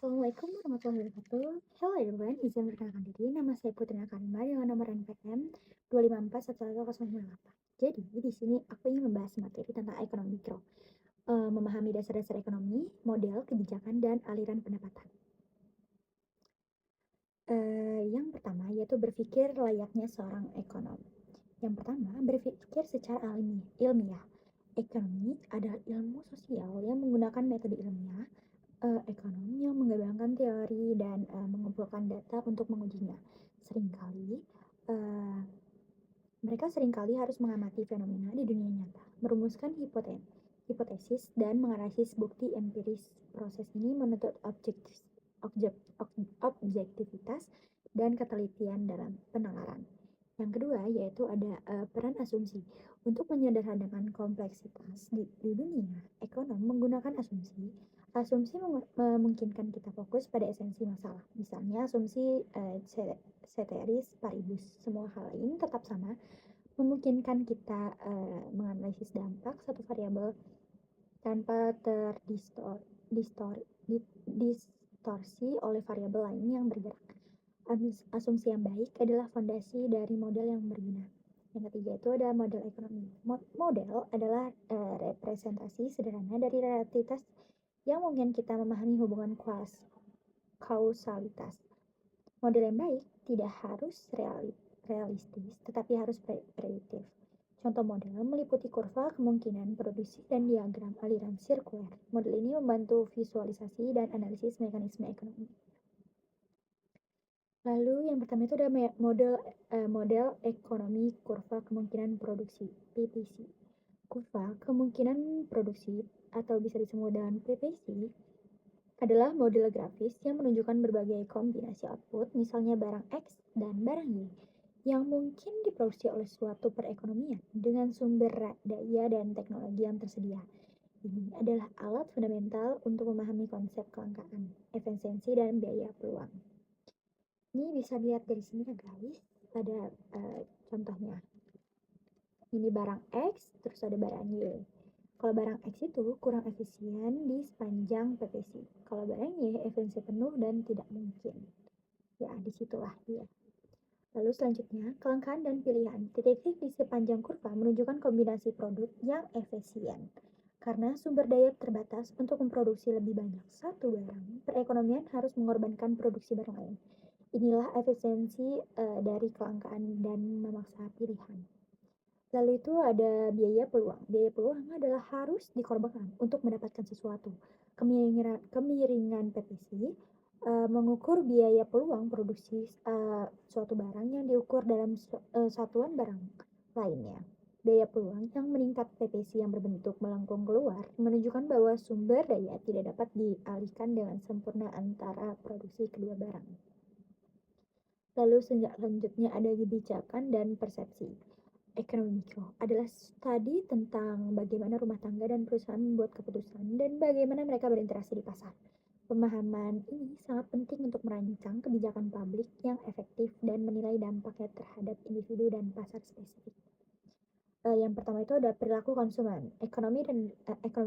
Assalamualaikum warahmatullahi wabarakatuh. Hello everyone, izin perkenalkan diri. Nama saya Putri Nakarima dengan nomor NPM 2541108. Jadi, di sini aku ingin membahas materi tentang ekonomi mikro, memahami dasar-dasar ekonomi, model, kebijakan, dan aliran pendapatan. Yang pertama yaitu berpikir layaknya seorang ekonom. Yang pertama, berpikir secara ilmiah. Ekonomi adalah ilmu sosial yang menggunakan metode ilmiah, ekonom yang mengembangkan teori dan mengumpulkan data untuk mengujinya. Mereka seringkali harus mengamati fenomena di dunia nyata, merumuskan hipotesis, dan menganalisis bukti empiris. Proses ini menuntut objektivitas dan ketelitian dalam penalaran. Yang kedua yaitu ada peran asumsi. Untuk menyederhanakan kompleksitas di dunia, ekonom menggunakan asumsi. Asumsi memungkinkan kita fokus pada esensi masalah. Misalnya asumsi ceteris paribus, semua hal ini tetap sama, memungkinkan kita menganalisis dampak satu variabel tanpa terdistorsi oleh variabel lain yang bergerak. Asumsi yang baik adalah fondasi dari model yang berguna. Yang ketiga itu ada model ekonomi. Model adalah representasi sederhana dari realitas yang mungkin kita memahami hubungan kausalitas. Model yang baik tidak harus realistis, tetapi harus prediktif. Contoh model meliputi kurva kemungkinan produksi dan diagram aliran sirkuler. Model ini membantu visualisasi dan analisis mekanisme ekonomi. Lalu yang pertama itu ada model ekonomi kurva kemungkinan produksi, PPC. Kurva kemungkinan produksi atau bisa disebut dengan PPC adalah model grafis yang menunjukkan berbagai kombinasi output, misalnya barang X dan barang Y, yang mungkin diproduksi oleh suatu perekonomian dengan sumber daya dan teknologi yang tersedia. Ini adalah alat fundamental untuk memahami konsep kelangkaan, efisiensi, dan biaya peluang. Ini bisa dilihat dari sini ya guys, ada contohnya. Ini barang X, terus ada barang Y. Kalau barang X itu kurang efisien di sepanjang PPC. Kalau barang Y efisiensi penuh dan tidak mungkin. Ya, disitulah dia. Lalu selanjutnya, kelangkaan dan pilihan. Titik-titik di sepanjang kurva menunjukkan kombinasi produk yang efisien. Karena sumber daya terbatas untuk memproduksi lebih banyak satu barang, perekonomian harus mengorbankan produksi barang lain. Inilah efisiensi dari kelangkaan dan memaksa pilihan. Lalu itu ada biaya peluang. Biaya peluang adalah harus dikorbankan untuk mendapatkan sesuatu. Kemiringan PPC mengukur biaya peluang produksi suatu barang yang diukur dalam satuan barang lainnya. Biaya peluang yang meningkat PPC yang berbentuk melengkung keluar menunjukkan bahwa sumber daya tidak dapat dialihkan dengan sempurna antara produksi kedua barang. Lalu selanjutnya ada kebijakan dan persepsi. Ekonomi mikro adalah studi tentang bagaimana rumah tangga dan perusahaan membuat keputusan dan bagaimana mereka berinteraksi di pasar. Pemahaman ini sangat penting untuk merancang kebijakan publik yang efektif dan menilai dampaknya terhadap individu dan pasar spesifik. Yang pertama itu ada perilaku konsumen. Ekonomi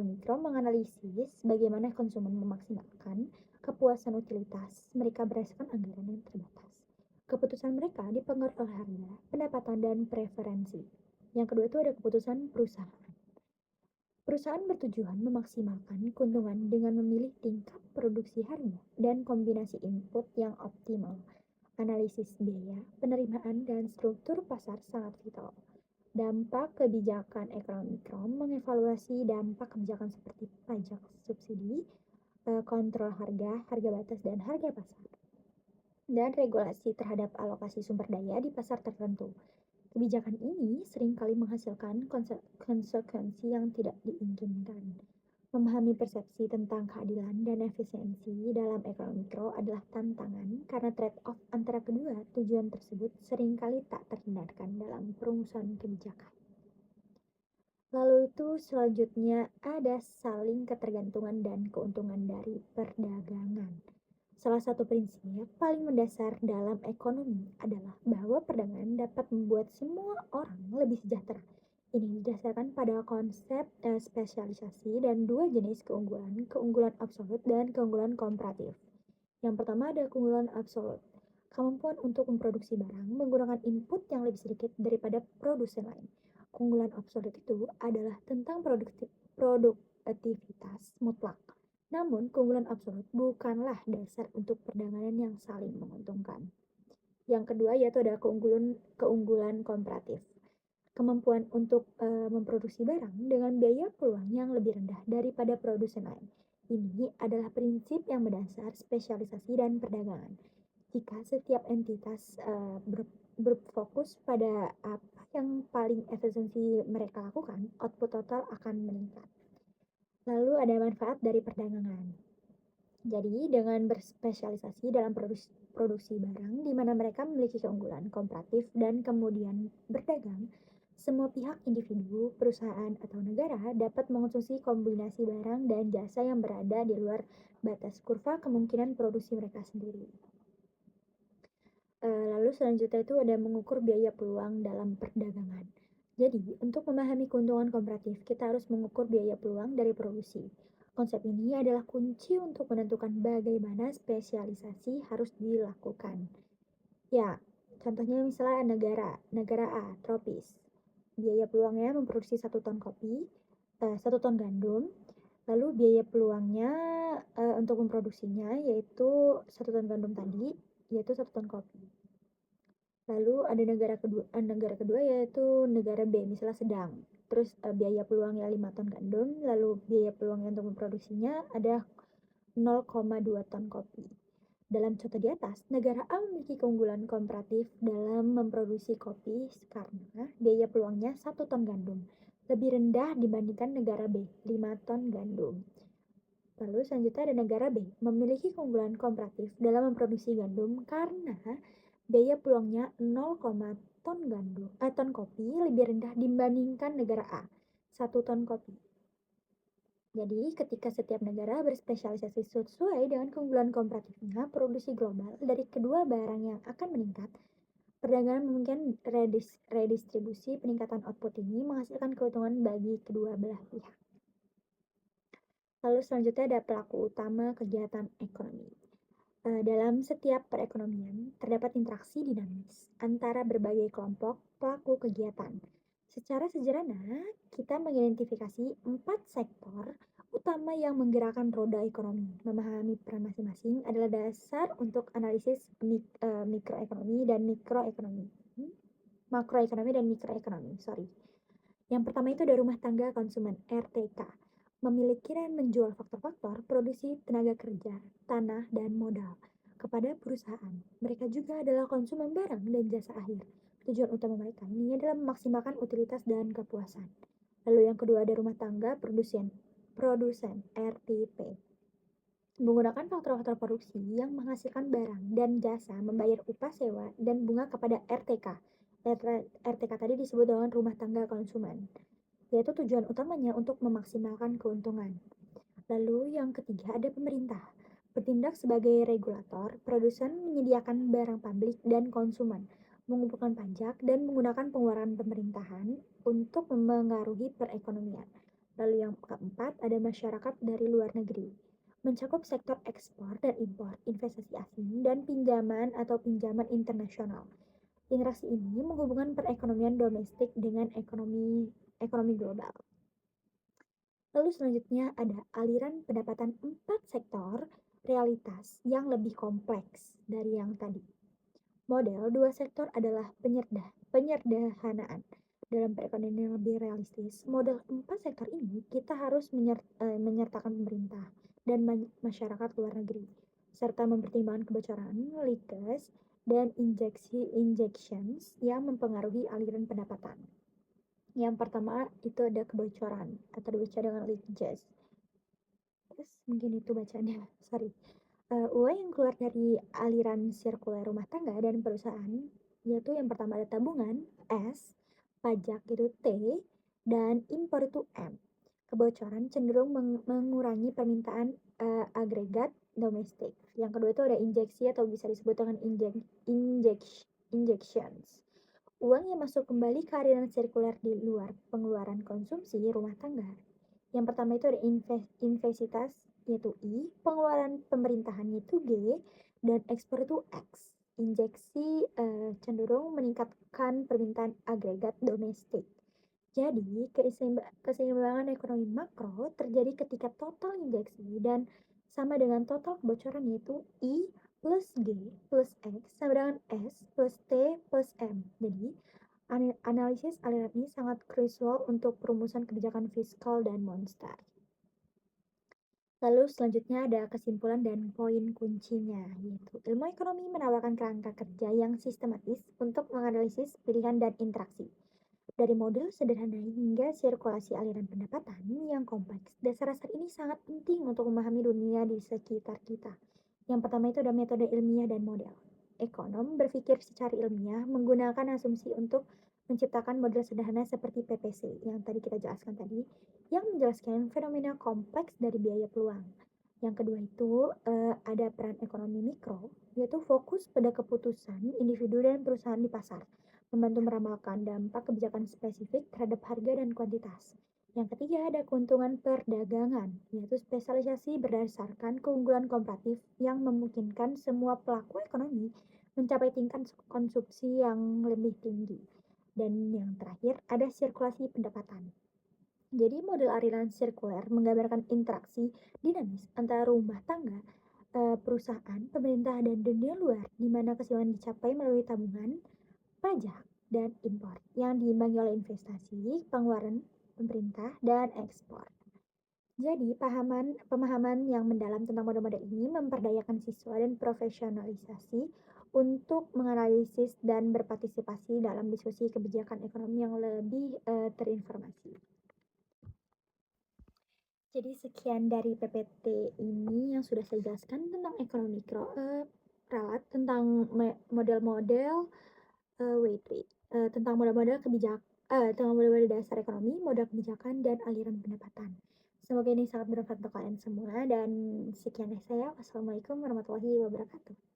mikro menganalisis bagaimana konsumen memaksimalkan kepuasan utilitas mereka berdasarkan anggaran yang terbatas. Keputusan mereka dipengaruhi oleh harga, pendapatan, dan preferensi. Yang kedua itu ada keputusan perusahaan. Perusahaan bertujuan memaksimalkan keuntungan dengan memilih tingkat produksi harga dan kombinasi input yang optimal. Analisis biaya, penerimaan, dan struktur pasar sangat vital. Dampak kebijakan ekonomi mikro mengevaluasi dampak kebijakan seperti pajak subsidi, kontrol harga, harga batas, dan harga pasar, dan regulasi terhadap alokasi sumber daya di pasar tertentu. Kebijakan ini seringkali menghasilkan konsekuensi yang tidak diinginkan. Memahami persepsi tentang keadilan dan efisiensi dalam ekonomi mikro adalah tantangan karena trade-off antara kedua tujuan tersebut seringkali tak terhindarkan dalam perumusan kebijakan. Lalu itu selanjutnya ada saling ketergantungan dan keuntungan dari perdagangan. Salah satu prinsip paling mendasar dalam ekonomi adalah bahwa perdagangan dapat membuat semua orang lebih sejahtera. Ini didasarkan pada konsep spesialisasi dan dua jenis keunggulan absolut dan keunggulan komparatif. Yang pertama ada keunggulan absolut. Kemampuan untuk memproduksi barang menggunakan input yang lebih sedikit daripada produsen lain. Keunggulan absolut itu adalah tentang produktivitas mutlak. Namun, keunggulan absolut bukanlah dasar untuk perdagangan yang saling menguntungkan. Yang kedua yaitu ada keunggulan komparatif. Kemampuan untuk memproduksi barang dengan biaya peluang yang lebih rendah daripada produsen lain. Ini adalah prinsip yang mendasar spesialisasi dan perdagangan. Jika setiap entitas berfokus pada apa yang paling efisiensi mereka lakukan, output total akan meningkat. Lalu ada manfaat dari perdagangan. Jadi dengan berspesialisasi dalam produksi barang di mana mereka memiliki keunggulan komparatif dan kemudian berdagang, semua pihak individu, perusahaan, atau negara dapat mengonsumsi kombinasi barang dan jasa yang berada di luar batas kurva kemungkinan produksi mereka sendiri. Lalu selanjutnya itu ada mengukur biaya peluang dalam perdagangan. Jadi, untuk memahami keuntungan komparatif, kita harus mengukur biaya peluang dari produksi. Konsep ini adalah kunci untuk menentukan bagaimana spesialisasi harus dilakukan. Ya, contohnya misalnya negara A, tropis. Biaya peluangnya memproduksi 1 ton kopi, 1 ton gandum. Lalu biaya peluangnya untuk memproduksinya yaitu 1 ton gandum tadi, yaitu 1 ton kopi. Lalu ada negara kedua yaitu negara B, misalnya sedang. Terus biaya peluangnya 5 ton gandum, lalu biaya peluangnya untuk memproduksinya ada 0,2 ton kopi. Dalam contoh di atas, negara A memiliki keunggulan komparatif dalam memproduksi kopi karena biaya peluangnya 1 ton gandum, lebih rendah dibandingkan negara B, 5 ton gandum. Lalu selanjutnya ada negara B, memiliki keunggulan komparatif dalam memproduksi gandum karena biaya peluangnya 0, ton kopi lebih rendah dibandingkan negara A, 1 ton kopi. Jadi, ketika setiap negara berspesialisasi sesuai dengan keunggulan komparatifnya, produksi global dari kedua barang yang akan meningkat. Perdagangan memungkinkan redistribusi peningkatan output ini menghasilkan keuntungan bagi kedua belah pihak. Lalu selanjutnya ada pelaku utama kegiatan ekonomi. Dalam setiap perekonomian, terdapat interaksi dinamis antara berbagai kelompok pelaku kegiatan. Secara sederhana, kita mengidentifikasi 4 sektor utama yang menggerakkan roda ekonomi. Memahami peran masing-masing adalah dasar untuk analisis makroekonomi dan mikroekonomi. Yang pertama itu ada rumah tangga konsumen, RTK. Memiliki dan menjual faktor-faktor produksi tenaga kerja, tanah, dan modal kepada perusahaan. Mereka juga adalah konsumen barang dan jasa akhir. Tujuan utama mereka ini adalah memaksimalkan utilitas dan kepuasan. Lalu yang kedua ada rumah tangga produsen, RTP. Menggunakan faktor-faktor produksi yang menghasilkan barang dan jasa membayar upah sewa dan bunga kepada RTK. RTK tadi disebut dengan rumah tangga konsumen, yaitu tujuan utamanya untuk memaksimalkan keuntungan. Lalu yang ketiga ada pemerintah. Bertindak sebagai regulator, produsen menyediakan barang publik dan konsumen, mengumpulkan pajak dan menggunakan pengeluaran pemerintahan untuk mempengaruhi perekonomian. Lalu yang keempat ada masyarakat dari luar negeri. Mencakup sektor ekspor dan impor, investasi asing, dan pinjaman atau pinjaman internasional. Interaksi ini menghubungkan perekonomian domestik dengan ekonomi global. Lalu selanjutnya ada aliran pendapatan 4 sektor realitas yang lebih kompleks dari yang tadi. Model 2 sektor adalah penyederhanaan. Dalam perekonomian yang lebih realistis, model 4 sektor ini kita harus menyertakan pemerintah dan masyarakat luar negeri, serta mempertimbangkan kebocoran, leakage, dan injections yang mempengaruhi aliran pendapatan. Yang pertama itu ada kebocoran atau dibaca dengan leakages. Mungkin itu bacanya, sorry. Uang yang keluar dari aliran sirkuler rumah tangga dan perusahaan, yaitu yang pertama ada tabungan, S, pajak itu T, dan impor itu M. Kebocoran cenderung mengurangi permintaan agregat domestik. Yang kedua itu ada injeksi atau bisa disebut dengan injections. Uang yang masuk kembali ke aliran sirkuler di luar pengeluaran konsumsi rumah tangga. Yang pertama itu ada yaitu I, pengeluaran pemerintahan yaitu G, dan ekspor itu X. Injeksi cenderung meningkatkan permintaan agregat domestik. Jadi, keseimbangan ekonomi makro terjadi ketika total injeksi dan sama dengan total kebocoran yaitu I plus G plus X sama dengan S plus T plus M. Jadi, analisis aliran ini sangat krusial untuk perumusan kebijakan fiskal dan moneter. Lalu selanjutnya ada kesimpulan dan poin kuncinya, yaitu ilmu ekonomi menawarkan kerangka kerja yang sistematis untuk menganalisis pilihan dan interaksi. Dari model sederhana hingga sirkulasi aliran pendapatan yang kompleks, dasar-dasar ini sangat penting untuk memahami dunia di sekitar kita. Yang pertama itu ada metode ilmiah dan model. Ekonom berpikir secara ilmiah menggunakan asumsi untuk menciptakan model sederhana seperti PPC yang tadi kita jelaskan tadi, yang menjelaskan fenomena kompleks dari biaya peluang. Yang kedua itu ada peran ekonomi mikro, yaitu fokus pada keputusan individu dan perusahaan di pasar, membantu meramalkan dampak kebijakan spesifik terhadap harga dan kuantitas. Yang ketiga ada keuntungan perdagangan, yaitu spesialisasi berdasarkan keunggulan komparatif yang memungkinkan semua pelaku ekonomi mencapai tingkat konsumsi yang lebih tinggi. Dan yang terakhir ada sirkulasi pendapatan. Jadi model aliran sirkuler menggambarkan interaksi dinamis antara rumah tangga, perusahaan, pemerintah, dan dunia luar, di mana keseimbangan dicapai melalui tabungan, pajak, dan impor yang diimbangi oleh investasi, pengeluaran pemerintah, dan ekspor. Jadi, pemahaman yang mendalam tentang model-model ini memperdayakan siswa dan profesionalisasi untuk menganalisis dan berpartisipasi dalam diskusi kebijakan ekonomi yang lebih terinformasi. Jadi sekian dari PPT ini yang sudah saya jelaskan tentang ekonomi mikro, ralat, tentang model-model, tentang model-model tentang model-model dasar ekonomi, model kebijakan, dan aliran pendapatan. Semoga ini sangat bermanfaat untuk kalian semua, dan sekian dari saya. Wassalamualaikum warahmatullahi wabarakatuh.